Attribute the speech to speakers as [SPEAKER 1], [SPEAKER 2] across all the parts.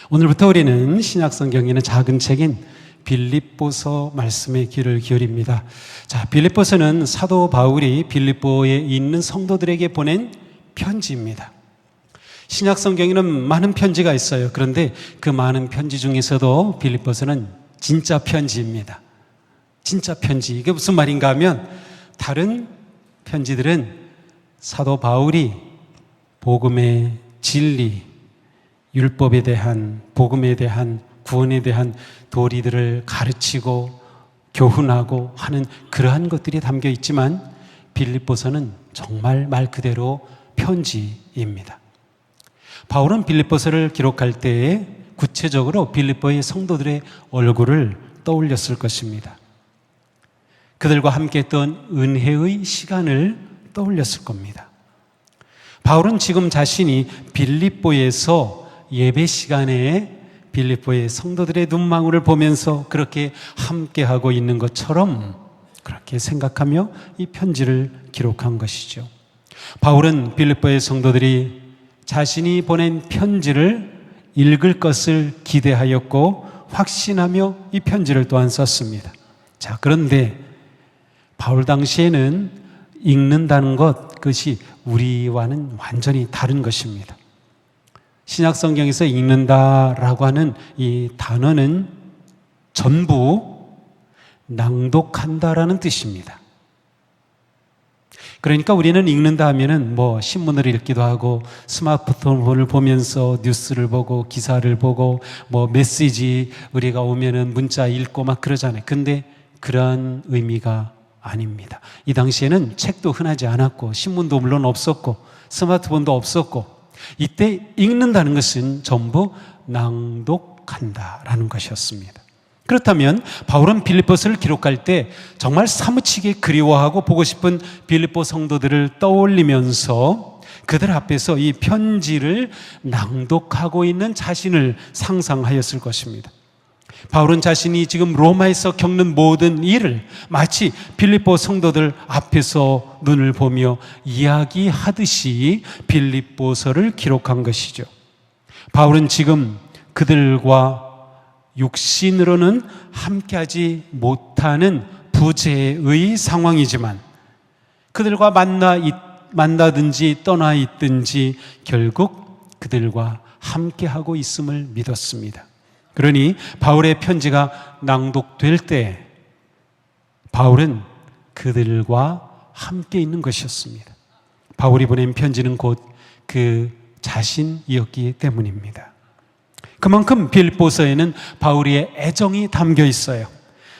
[SPEAKER 1] 오늘부터 우리는 신약성경에 있는 작은 책인 빌립보서 말씀에 귀를 기울입니다. 자, 빌립보서는 사도 바울이 빌립보에 있는 성도들에게 보낸 편지입니다. 신약성경에는 많은 편지가 있어요. 그런데 그 많은 편지 중에서도 빌립보서는 진짜 편지입니다. 진짜 편지. 이게 무슨 말인가 하면 다른 편지들은 사도 바울이 복음의 진리, 율법에 대한, 복음에 대한, 구원에 대한 도리들을 가르치고 교훈하고 하는 그러한 것들이 담겨 있지만 빌립보서는 정말 말 그대로 편지입니다. 바울은 빌립보서를 기록할 때에 구체적으로 빌립보의 성도들의 얼굴을 떠올렸을 것입니다. 그들과 함께 했던 은혜의 시간을 떠올렸을 겁니다. 바울은 지금 자신이 빌립보에서 예배 시간에 빌립보의 성도들의 눈망울을 보면서 그렇게 함께하고 있는 것처럼 그렇게 생각하며 이 편지를 기록한 것이죠. 바울은 빌립보의 성도들이 자신이 보낸 편지를 읽을 것을 기대하였고 확신하며 이 편지를 또한 썼습니다. 자, 그런데 바울 당시에는 읽는다는 것, 그것이 우리와는 완전히 다른 것입니다. 신약성경에서 읽는다라고 하는 이 단어는 전부 낭독한다라는 뜻입니다. 그러니까 우리는 읽는다 하면은 신문을 읽기도 하고 스마트폰을 보면서 뉴스를 보고 기사를 보고 메시지 우리가 오면은 문자 읽고 막 그러잖아요. 근데 그런 의미가 아닙니다. 이 당시에는 책도 흔하지 않았고 신문도 물론 없었고 스마트폰도 없었고 이때 읽는다는 것은 전부 낭독한다라는 것이었습니다. 그렇다면 바울은 빌립보서를 기록할 때 정말 사무치게 그리워하고 보고 싶은 빌립보 성도들을 떠올리면서 그들 앞에서 이 편지를 낭독하고 있는 자신을 상상하였을 것입니다. 바울은 자신이 지금 로마에서 겪는 모든 일을 마치 빌립보 성도들 앞에서 눈을 보며 이야기하듯이 빌립보서를 기록한 것이죠. 바울은 지금 그들과 육신으로는 함께하지 못하는 부재의 상황이지만 그들과 만나든지 떠나 있든지 결국 그들과 함께하고 있음을 믿었습니다. 그러니 바울의 편지가 낭독될 때 바울은 그들과 함께 있는 것이었습니다. 바울이 보낸 편지는 곧 그 자신이었기 때문입니다. 그만큼 빌립보서에는 바울의 애정이 담겨 있어요.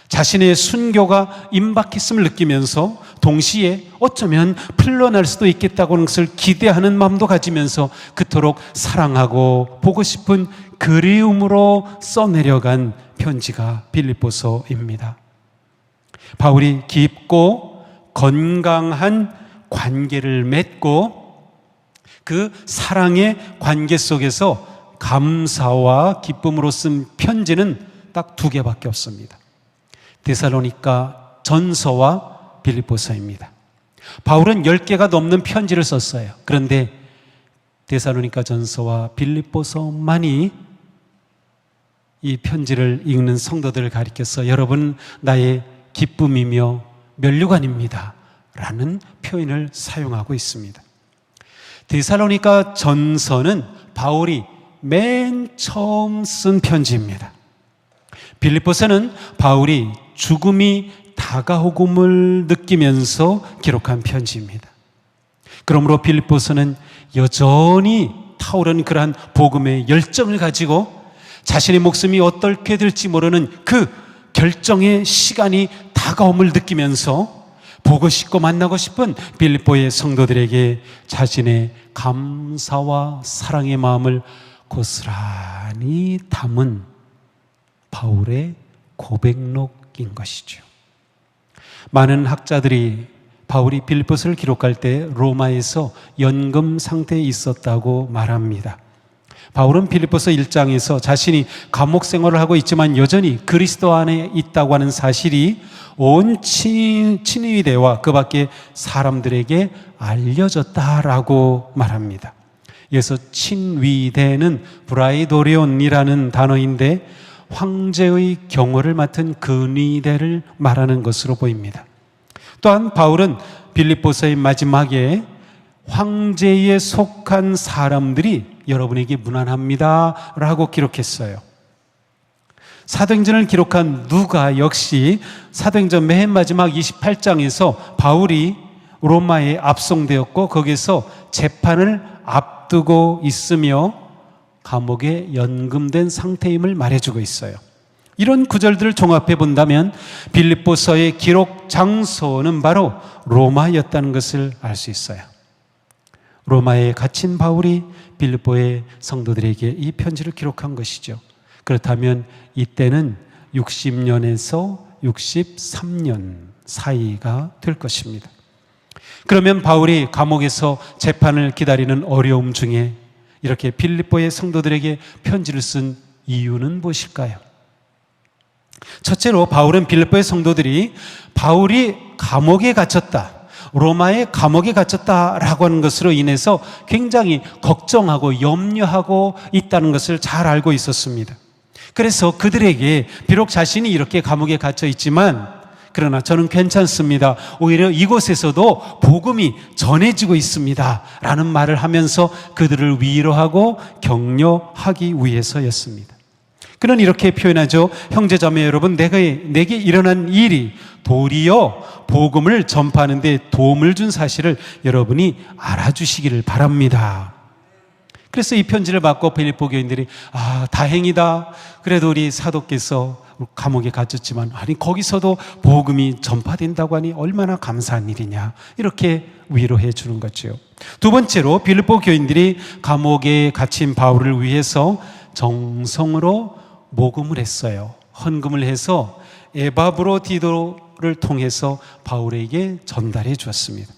[SPEAKER 1] 자신의 순교가 임박했음을 느끼면서 동시에 어쩌면 풀려날 수도 있겠다고 하는 것을 기대하는 마음도 가지면서 그토록 사랑하고 보고 싶은 그리움으로 써내려간 편지가 빌립보서입니다. 바울이 깊고 건강한 관계를 맺고 그 사랑의 관계 속에서 감사와 기쁨으로 쓴 편지는 딱 2개밖에 없습니다. 데살로니가 전서와 빌립보서입니다. 바울은 10개가 넘는 편지를 썼어요. 그런데 데살로니가 전서와 빌립보서만이 이 편지를 읽는 성도들을 가리켜서 여러분 나의 기쁨이며 면류관입니다 라는 표현을 사용하고 있습니다. 데살로니가 전서는 바울이 맨 처음 쓴 편지입니다. 빌립보서는 바울이 죽음이 다가오음을 느끼면서 기록한 편지입니다. 그러므로 빌립보서는 여전히 타오르는 그러한 복음의 열정을 가지고 자신의 목숨이 어떻게 될지 모르는 그 결정의 시간이 다가옴을 느끼면서 보고 싶고 만나고 싶은 빌립보의 성도들에게 자신의 감사와 사랑의 마음을 고스란히 담은 바울의 고백록인 것이죠. 많은 학자들이 바울이 빌립보서를 기록할 때 로마에서 연금 상태에 있었다고 말합니다. 바울은 빌립보서 1장에서 자신이 감옥 생활을 하고 있지만 여전히 그리스도 안에 있다고 하는 사실이 온 친위대와 그 밖에 사람들에게 알려졌다라고 말합니다. 여기서 친위대는 브라이도리온이라는 단어인데 황제의 경호를 맡은 근위대를 말하는 것으로 보입니다. 또한 바울은 빌립보서의 마지막에 황제에 속한 사람들이 여러분에게 무난합니다 라고 기록했어요. 사도행전을 기록한 누가 역시 사도행전 맨 마지막 28장에서 바울이 로마에 압송되었고 거기서 재판을 앞두고 있으며 감옥에 연금된 상태임을 말해주고 있어요. 이런 구절들을 종합해 본다면 빌립보서의 기록 장소는 바로 로마였다는 것을 알 수 있어요. 로마에 갇힌 바울이 빌립보의 성도들에게 이 편지를 기록한 것이죠. 그렇다면 이때는 60년에서 63년 사이가 될 것입니다. 그러면 바울이 감옥에서 재판을 기다리는 어려움 중에 이렇게 빌립보의 성도들에게 편지를 쓴 이유는 무엇일까요? 첫째로 바울은 빌립보의 성도들이 바울이 감옥에 갇혔다, 로마의 감옥에 갇혔다라고 하는 것으로 인해서 굉장히 걱정하고 염려하고 있다는 것을 잘 알고 있었습니다. 그래서 그들에게 비록 자신이 이렇게 감옥에 갇혀 있지만 그러나 저는 괜찮습니다, 오히려 이곳에서도 복음이 전해지고 있습니다 라는 말을 하면서 그들을 위로하고 격려하기 위해서였습니다. 그는 이렇게 표현하죠. 형제자매 여러분, 내게 일어난 일이 도리어 복음을 전파하는 데 도움을 준 사실을 여러분이 알아주시기를 바랍니다. 그래서 이 편지를 받고 빌립보 교인들이 다행이다, 그래도 우리 사도께서 감옥에 갇혔지만 거기서도 복음이 전파된다고 하니 얼마나 감사한 일이냐, 이렇게 위로해 주는 거죠. 두 번째로 빌립보 교인들이 감옥에 갇힌 바울을 위해서 정성으로 모금을 했어요. 헌금을 해서 에바브로디도를 통해서 바울에게 전달해 주었습니다.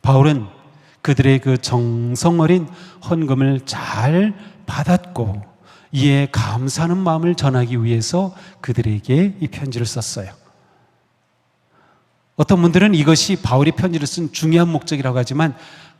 [SPEAKER 1] 바울은 그들의 그 정성 어린 헌금을 잘 받았고 이에 감사하는 마음을 전하기 위해서 그들에게 이 편지를 썼어요. 어떤 분들은 이것이 바울이 편지를 쓴 중요한 목적이라고 하지만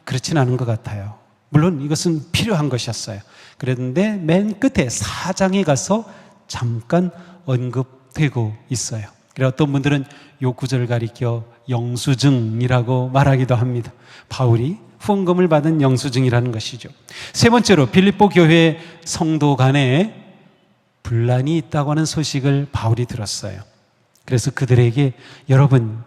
[SPEAKER 1] 그렇진 않은 것 같아요. 물론 이것은 필요한 것이었어요. 그랬는데 맨 끝에 4장에 가서 잠깐 언급되고 있어요. 그래서 어떤 분들은 이 구절을 가리켜 영수증이라고 말하기도 합니다. 바울이 후원금을 받은 영수증이라는 것이죠. 세 번째로 빌립보 교회 성도 간에 분란이 있다고 하는 소식을 바울이 들었어요. 그래서 그들에게 여러분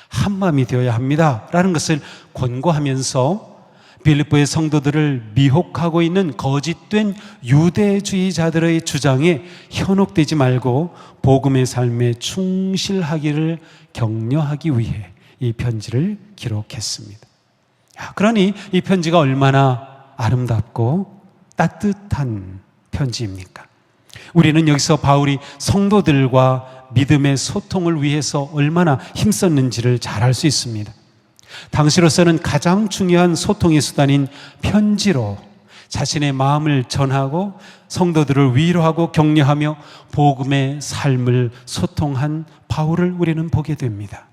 [SPEAKER 1] 한마음이 되어야 합니다 라는 것을 권고하면서 빌립보의 성도들을 미혹하고 있는 거짓된 유대주의자들의 주장에 현혹되지 말고 복음의 삶에 충실하기를 격려하기 위해 이 편지를 기록했습니다. 그러니 이 편지가 얼마나 아름답고 따뜻한 편지입니까? 우리는 여기서 바울이 성도들과 믿음의 소통을 위해서 얼마나 힘썼는지를 잘 알 수 있습니다. 당시로서는 가장 중요한 소통의 수단인 편지로 자신의 마음을 전하고 성도들을 위로하고 격려하며 복음의 삶을 소통한 바울을 우리는 보게 됩니다.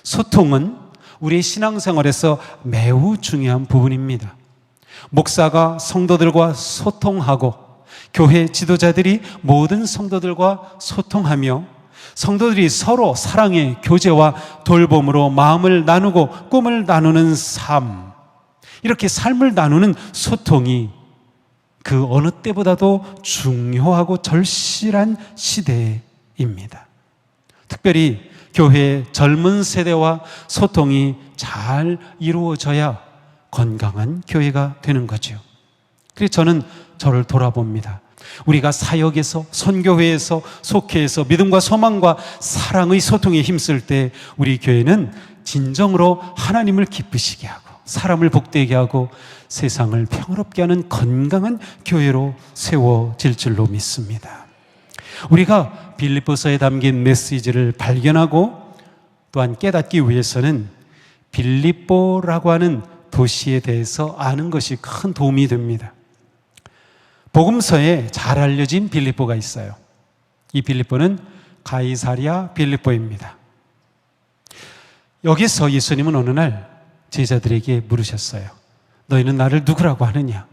[SPEAKER 1] 소통은 우리의 신앙생활에서 매우 중요한 부분입니다. 목사가 성도들과 소통하고 교회 지도자들이 모든 성도들과 소통하며 성도들이 서로 사랑의 교제와 돌봄으로 마음을 나누고 꿈을 나누는 삶, 이렇게 삶을 나누는 소통이 그 어느 때보다도 중요하고 절실한 시대입니다. 특별히 교회의 젊은 세대와 소통이 잘 이루어져야 건강한 교회가 되는 거죠. 그래서 저는 저를 돌아봅니다. 우리가 사역에서, 선교회에서, 속회에서 믿음과 소망과 사랑의 소통에 힘쓸 때 우리 교회는 진정으로 하나님을 기쁘시게 하고 사람을 복되게 하고 세상을 평화롭게 하는 건강한 교회로 세워질 줄로 믿습니다. 우리가 빌립보서에 담긴 메시지를 발견하고 또한 깨닫기 위해서는 빌립보라고 하는 도시에 대해서 아는 것이 큰 도움이 됩니다. 복음서에 잘 알려진 빌립보가 있어요. 이 빌립보는 가이사랴 빌립보입니다. 여기서 예수님은 어느 날 제자들에게 물으셨어요. 너희는 나를 누구라고 하느냐?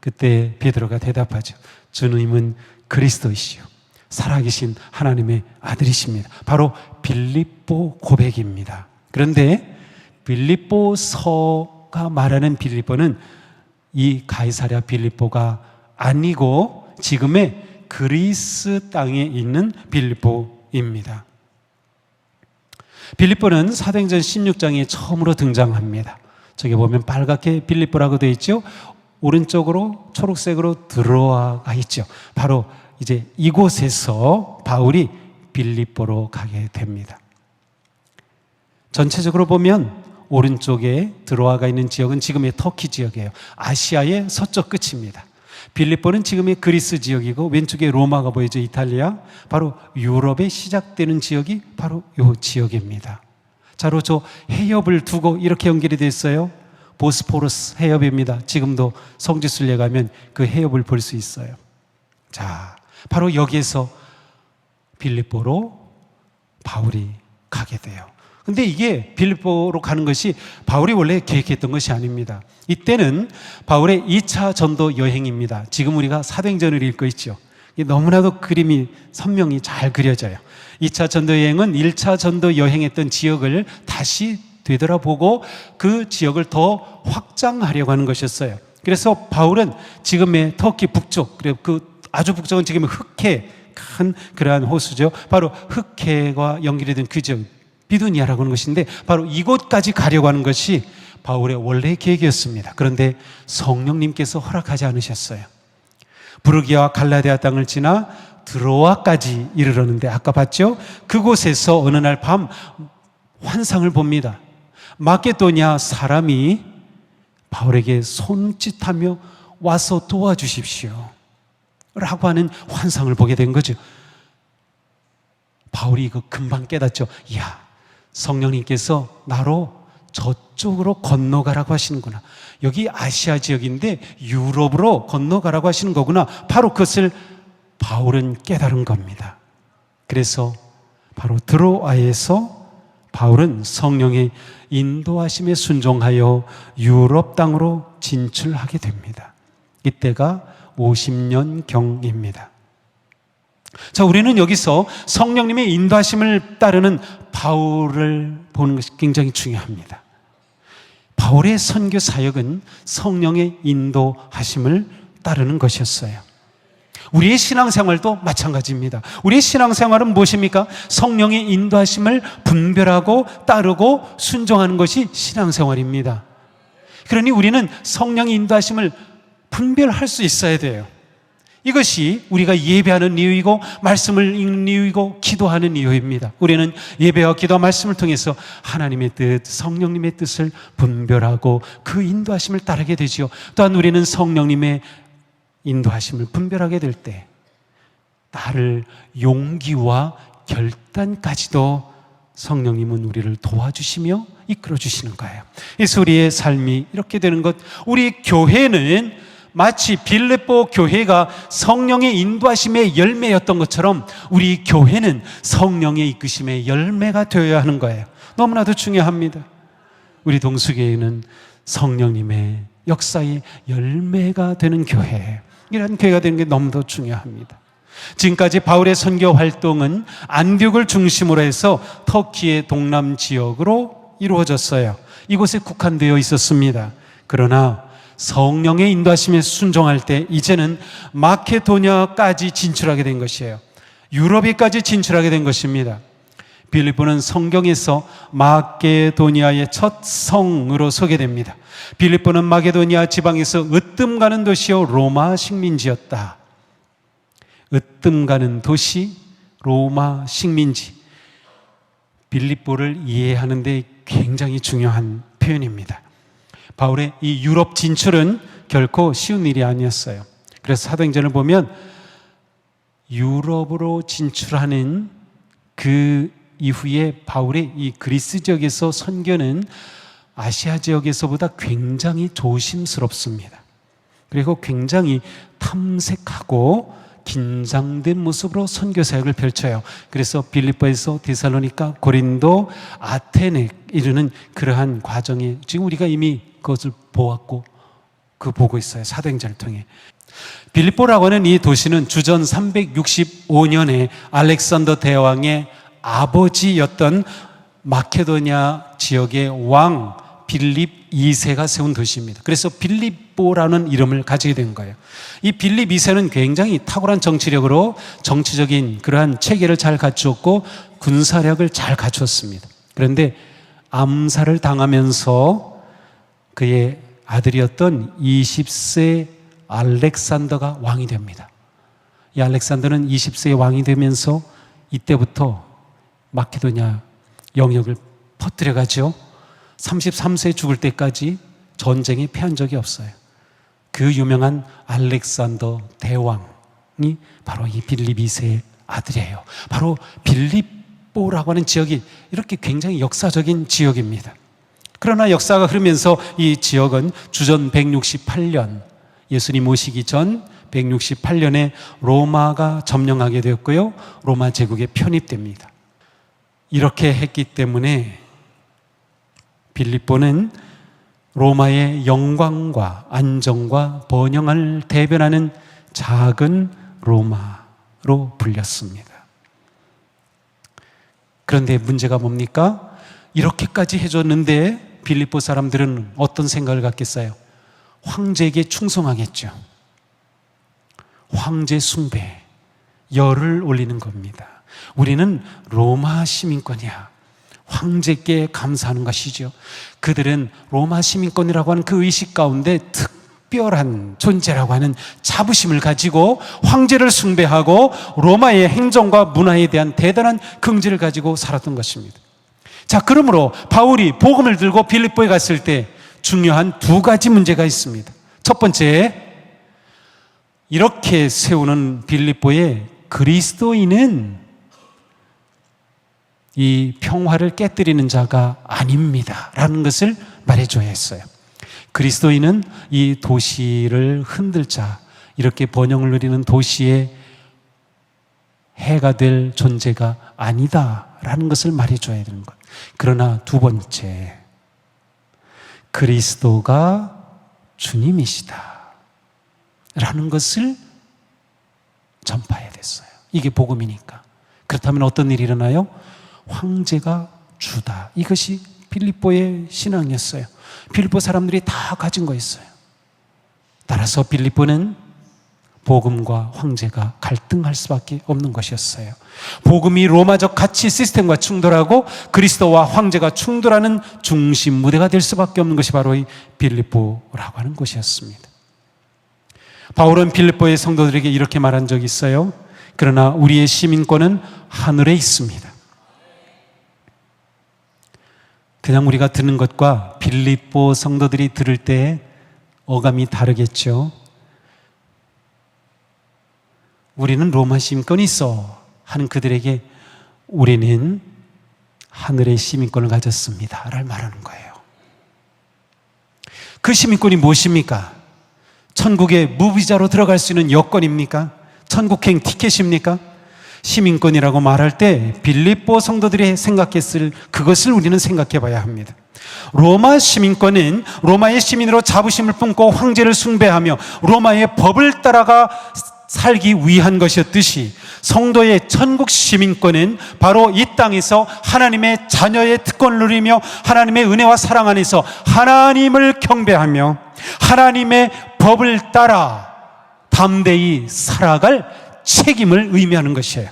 [SPEAKER 1] 그때 베드로가 대답하죠. 주님은 그리스도이시요 살아계신 하나님의 아들이십니다. 바로 빌립보 고백입니다. 그런데 빌립보서가 말하는 빌립보는 이 가이사랴 빌립보가 아니고 지금의 그리스 땅에 있는 빌립보입니다. 빌립보는 사도행전 16장에 처음으로 등장합니다. 저기 보면 빨갛게 빌립보라고 되어 있죠. 오른쪽으로 초록색으로 들어와 있죠. 바로 이제 이곳에서 바울이 빌립보로 가게 됩니다. 전체적으로 보면 오른쪽에 들어와가 있는 지역은 지금의 터키 지역이에요. 아시아의 서쪽 끝입니다. 빌립보는 지금의 그리스 지역이고 왼쪽에 로마가 보이죠. 이탈리아. 바로 유럽에 시작되는 지역이 바로 이 지역입니다. 자로 저 해협을 두고 이렇게 연결이 됐어요. 보스포러스 해협입니다. 지금도 성지순례 가면 그 해협을 볼 수 있어요. 자, 바로 여기에서 빌립보로 바울이 가게 돼요. 근데 이게 빌립보로 가는 것이 바울이 원래 계획했던 것이 아닙니다. 이때는 바울의 2차 전도 여행입니다. 지금 우리가 사도행전을 읽고 있죠. 너무나도 그림이 선명히 잘 그려져요. 2차 전도 여행은 1차 전도 여행했던 지역을 다시 되돌아보고 그 지역을 더 확장하려고 하는 것이었어요. 그래서 바울은 지금의 터키 북쪽, 그리고 그 아주 북쪽은 지금의 흑해, 큰 그러한 호수죠. 바로 흑해와 연결이 된 그 지역, 비두니아라고 하는 것인데 바로 이곳까지 가려고 하는 것이 바울의 원래의 계획이었습니다. 그런데 성령님께서 허락하지 않으셨어요. 부르기아와 갈라디아 땅을 지나 드로아까지 이르렀는데 아까 봤죠? 그곳에서 어느 날 밤 환상을 봅니다. 마게도냐 사람이 바울에게 손짓하며 와서 도와주십시오 라고 하는 환상을 보게 된 거죠. 바울이 이거 금방 깨닫죠. 이야, 성령님께서 나로 저쪽으로 건너가라고 하시는구나. 여기 아시아 지역인데 유럽으로 건너가라고 하시는 거구나. 바로 그것을 바울은 깨달은 겁니다. 그래서 바로 드로아에서 바울은 성령의 인도하심에 순종하여 유럽 땅으로 진출하게 됩니다. 이때가 50년경입니다. 자, 우리는 여기서 성령님의 인도하심을 따르는 바울을 보는 것이 굉장히 중요합니다. 바울의 선교 사역은 성령의 인도하심을 따르는 것이었어요. 우리의 신앙생활도 마찬가지입니다. 우리의 신앙생활은 무엇입니까? 성령의 인도하심을 분별하고 따르고 순종하는 것이 신앙생활입니다. 그러니 우리는 성령의 인도하심을 분별할 수 있어야 돼요. 이것이 우리가 예배하는 이유이고 말씀을 읽는 이유이고 기도하는 이유입니다. 우리는 예배와 기도와 말씀을 통해서 하나님의 뜻, 성령님의 뜻을 분별하고 그 인도하심을 따르게 되지요. 또한 우리는 성령님의 인도하심을 분별하게 될 때 나를 용기와 결단까지도 성령님은 우리를 도와주시며 이끌어 주시는 거예요. 그래서 우리의 삶이 이렇게 되는 것, 우리 교회는 마치 빌립보 교회가 성령의 인도하심의 열매였던 것처럼 우리 교회는 성령의 이끄심의 열매가 되어야 하는 거예요. 너무나도 중요합니다. 우리 동수교회는 성령님의 역사의 열매가 되는 교회예요. 이런 교회가 되는 게 너무도 중요합니다. 지금까지 바울의 선교 활동은 안디옥을 중심으로 해서 터키의 동남 지역으로 이루어졌어요. 이곳에 국한되어 있었습니다. 그러나 성령의 인도하심에 순종할 때 이제는 마케도니아까지 진출하게 된 것이에요. 유럽에까지 진출하게 된 것입니다. 빌립보는 성경에서 마케도니아의 첫 성으로 소개됩니다. 빌립보는 마케도니아 지방에서 으뜸 가는 도시요 로마 식민지였다. 으뜸 가는 도시, 로마 식민지. 빌립보를 이해하는 데 굉장히 중요한 표현입니다. 바울의 이 유럽 진출은 결코 쉬운 일이 아니었어요. 그래서 사도행전을 보면 유럽으로 진출하는 그 이후에 바울의 이 그리스 지역에서 선교는 아시아 지역에서보다 굉장히 조심스럽습니다. 그리고 굉장히 탐색하고 긴장된 모습으로 선교 사역을 펼쳐요. 그래서 빌립보에서 데살로니가, 고린도, 아테네 이르는 그러한 과정에 지금 우리가 이미 그것을 보았고 그 보고 있어요. 사도행전을 통해. 빌립보라고 하는 이 도시는 주전 365년에 알렉산더 대왕의 아버지였던 마케도냐 지역의 왕 빌립 2세가 세운 도시입니다. 그래서 빌립보라는 이름을 가지게 된 거예요. 이 빌립 2세는 굉장히 탁월한 정치력으로 정치적인 그러한 체계를 잘 갖추었고 군사력을 잘 갖추었습니다. 그런데 암살을 당하면서 그의 아들이었던 20세 알렉산더가 왕이 됩니다. 이 알렉산더는 20세의 왕이 되면서 이때부터 마케도냐 영역을 퍼뜨려가죠. 33세 죽을 때까지 전쟁에 패한 적이 없어요. 그 유명한 알렉산더 대왕이 바로 이 빌립 2세의 아들이에요. 바로 빌립보라고 하는 지역이 이렇게 굉장히 역사적인 지역입니다. 그러나 역사가 흐르면서 이 지역은 주전 168년, 예수님 오시기 전 168년에 로마가 점령하게 되었고요. 로마 제국에 편입됩니다. 이렇게 했기 때문에 빌립보는 로마의 영광과 안정과 번영을 대변하는 작은 로마로 불렸습니다. 그런데 문제가 뭡니까? 이렇게까지 해줬는데 빌립보 사람들은 어떤 생각을 갖겠어요? 황제에게 충성하겠죠. 황제 숭배, 열을 올리는 겁니다. 우리는 로마 시민권이야. 황제께 감사하는 것이죠. 그들은 로마 시민권이라고 하는 그 의식 가운데 특별한 존재라고 하는 자부심을 가지고 황제를 숭배하고 로마의 행정과 문화에 대한 대단한 긍지를 가지고 살았던 것입니다. 자, 그러므로 바울이 복음을 들고 빌립보에 갔을 때 중요한 두 가지 문제가 있습니다. 첫 번째, 이렇게 세우는 빌립보의 그리스도인은 이 평화를 깨뜨리는 자가 아닙니다 라는 것을 말해줘야 했어요. 그리스도인은 이 도시를 흔들 자, 이렇게 번영을 누리는 도시의 해가 될 존재가 아니다 라는 것을 말해줘야 되는 것. 그러나 두 번째, 그리스도가 주님이시다 라는 것을 전파해야 됐어요. 이게 복음이니까. 그렇다면 어떤 일이 일어나요? 황제가 주다. 이것이 빌립보의 신앙이었어요. 빌립보 사람들이 다 가진 거였어요. 따라서 빌립보는 복음과 황제가 갈등할 수밖에 없는 것이었어요. 복음이 로마적 가치 시스템과 충돌하고 그리스도와 황제가 충돌하는 중심 무대가 될 수밖에 없는 것이 바로 이 빌립보라고 하는 곳이었습니다. 바울은 빌립보의 성도들에게 이렇게 말한 적이 있어요. 그러나 우리의 시민권은 하늘에 있습니다. 그냥 우리가 듣는 것과 빌립보 성도들이 들을 때 어감이 다르겠죠. 우리는 로마 시민권이 있어 하는 그들에게 우리는 하늘의 시민권을 가졌습니다 라를 말하는 거예요. 그 시민권이 무엇입니까? 천국에 무비자로 들어갈 수 있는 여건입니까? 천국행 티켓입니까? 시민권이라고 말할 때 빌립보 성도들이 생각했을 그것을 우리는 생각해 봐야 합니다. 로마 시민권은 로마의 시민으로 자부심을 품고 황제를 숭배하며 로마의 법을 따라가 살기 위한 것이었듯이 성도의 천국 시민권은 바로 이 땅에서 하나님의 자녀의 특권을 누리며 하나님의 은혜와 사랑 안에서 하나님을 경배하며 하나님의 법을 따라 담대히 살아갈 책임을 의미하는 것이에요.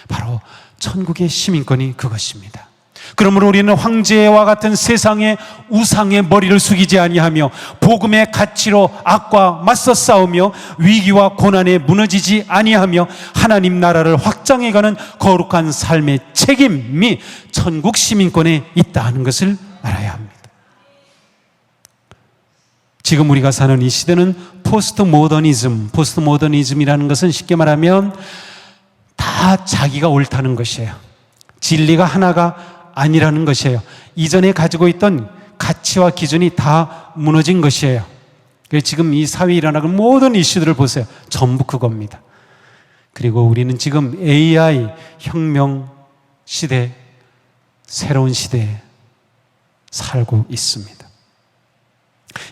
[SPEAKER 1] 바로 천국의 시민권이 그것입니다. 그러므로 우리는 황제와 같은 세상의 우상의 머리를 숙이지 아니하며 복음의 가치로 악과 맞서 싸우며 위기와 고난에 무너지지 아니하며 하나님 나라를 확장해가는 거룩한 삶의 책임이 천국 시민권에 있다 하는 것을 알아야 합니다. 지금 우리가 사는 이 시대는 포스트 모더니즘이라는 것은 쉽게 말하면 다 자기가 옳다는 것이에요. 진리가 하나가 아니라는 것이에요. 이전에 가지고 있던 가치와 기준이 다 무너진 것이에요. 지금 이 사회에 일어나는 모든 이슈들을 보세요. 전부 그겁니다. 그리고 우리는 지금 AI 혁명 시대, 새로운 시대에 살고 있습니다.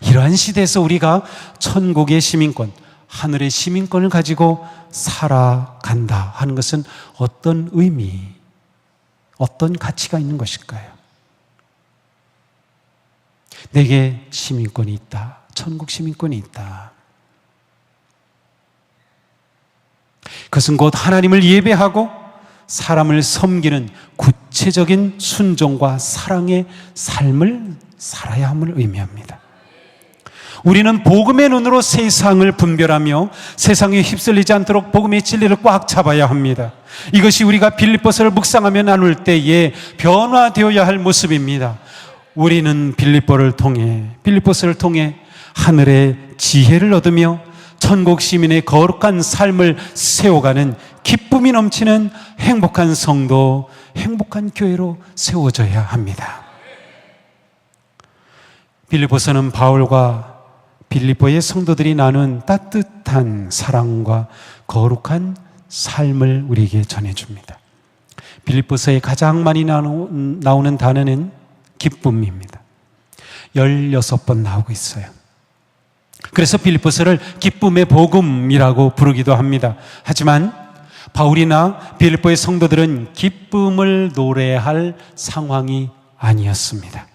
[SPEAKER 1] 이러한 시대에서 우리가 천국의 시민권, 하늘의 시민권을 가지고 살아간다 하는 것은 어떤 의미, 어떤 가치가 있는 것일까요? 내게 시민권이 있다. 천국 시민권이 있다. 그것은 곧 하나님을 예배하고 사람을 섬기는 구체적인 순종과 사랑의 삶을 살아야 함을 의미합니다. 우리는 복음의 눈으로 세상을 분별하며 세상에 휩쓸리지 않도록 복음의 진리를 꽉 잡아야 합니다. 이것이 우리가 빌립보서를 묵상하며 나눌 때에 변화되어야 할 모습입니다. 우리는 빌립보서를 통해 하늘의 지혜를 얻으며 천국 시민의 거룩한 삶을 세워가는 기쁨이 넘치는 행복한 성도, 행복한 교회로 세워져야 합니다. 빌립보서는 바울과 빌립보의 성도들이 나눈 따뜻한 사랑과 거룩한 삶을 우리에게 전해줍니다. 빌립보서에 가장 많이 나오는 단어는 기쁨입니다. 16번 나오고 있어요. 그래서 빌립보서를 기쁨의 복음이라고 부르기도 합니다. 하지만 바울이나 빌립보의 성도들은 기쁨을 노래할 상황이 아니었습니다.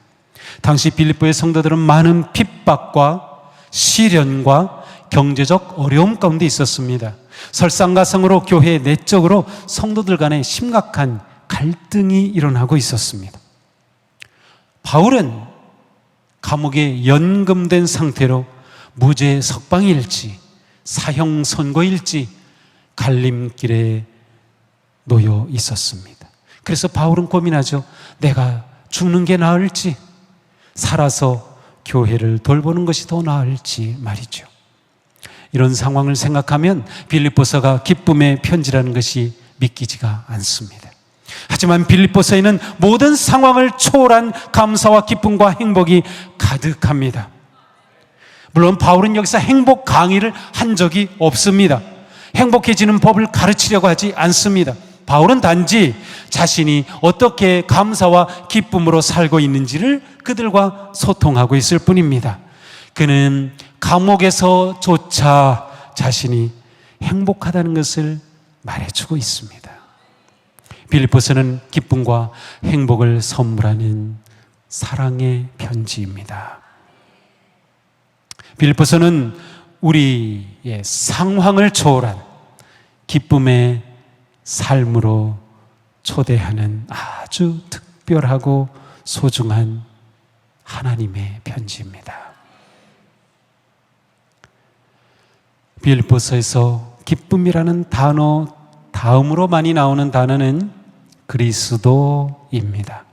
[SPEAKER 1] 당시 빌립보의 성도들은 많은 핍박과 시련과 경제적 어려움 가운데 있었습니다. 설상가상으로 교회 내적으로 성도들 간에 심각한 갈등이 일어나고 있었습니다. 바울은 감옥에 연금된 상태로 무죄 석방일지 사형 선고일지 갈림길에 놓여 있었습니다. 그래서 바울은 고민하죠. 내가 죽는 게 나을지 살아서 교회를 돌보는 것이 더 나을지 말이죠. 이런 상황을 생각하면 빌립보서가 기쁨의 편지라는 것이 믿기지가 않습니다. 하지만 빌립보서에는 모든 상황을 초월한 감사와 기쁨과 행복이 가득합니다. 물론 바울은 여기서 행복 강의를 한 적이 없습니다. 행복해지는 법을 가르치려고 하지 않습니다. 바울은 단지 자신이 어떻게 감사와 기쁨으로 살고 있는지를 그들과 소통하고 있을 뿐입니다. 그는 감옥에서조차 자신이 행복하다는 것을 말해주고 있습니다. 빌립보서는 기쁨과 행복을 선물하는 사랑의 편지입니다. 빌립보서는 우리의 상황을 초월한 기쁨의 삶으로 초대하는 아주 특별하고 소중한 하나님의 편지입니다. 빌립보서에서 기쁨이라는 단어 다음으로 많이 나오는 단어는 그리스도입니다.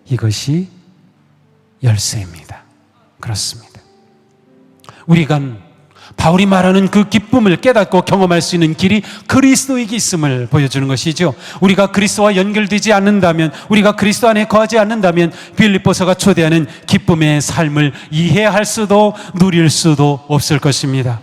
[SPEAKER 1] 이것이 열쇠입니다. 그렇습니다. 우리가 바울이 말하는 그 기쁨을 깨닫고 경험할 수 있는 길이 그리스도에게 있음을 보여주는 것이죠. 우리가 그리스도와 연결되지 않는다면, 우리가 그리스도 안에 거하지 않는다면 빌립보서가 초대하는 기쁨의 삶을 이해할 수도 누릴 수도 없을 것입니다.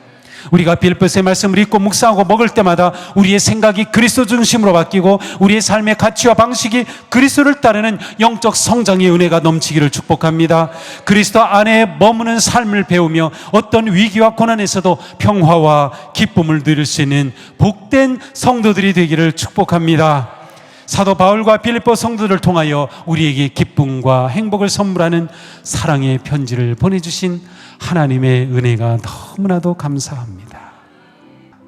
[SPEAKER 1] 우리가 빌립보서의 말씀을 읽고 묵상하고 먹을 때마다 우리의 생각이 그리스도 중심으로 바뀌고 우리의 삶의 가치와 방식이 그리스도를 따르는 영적 성장의 은혜가 넘치기를 축복합니다. 그리스도 안에 머무는 삶을 배우며 어떤 위기와 고난에서도 평화와 기쁨을 누릴 수 있는 복된 성도들이 되기를 축복합니다. 사도 바울과 빌립보 성도들을 통하여 우리에게 기쁨과 행복을 선물하는 사랑의 편지를 보내주신 하나님의 은혜가 너무나도 감사합니다.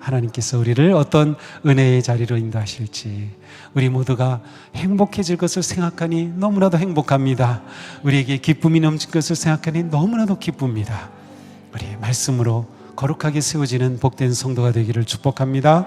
[SPEAKER 1] 하나님께서 우리를 어떤 은혜의 자리로 인도하실지 우리 모두가 행복해질 것을 생각하니 너무나도 행복합니다. 우리에게 기쁨이 넘칠 것을 생각하니 너무나도 기쁩니다. 우리 말씀으로 거룩하게 세워지는 복된 성도가 되기를 축복합니다.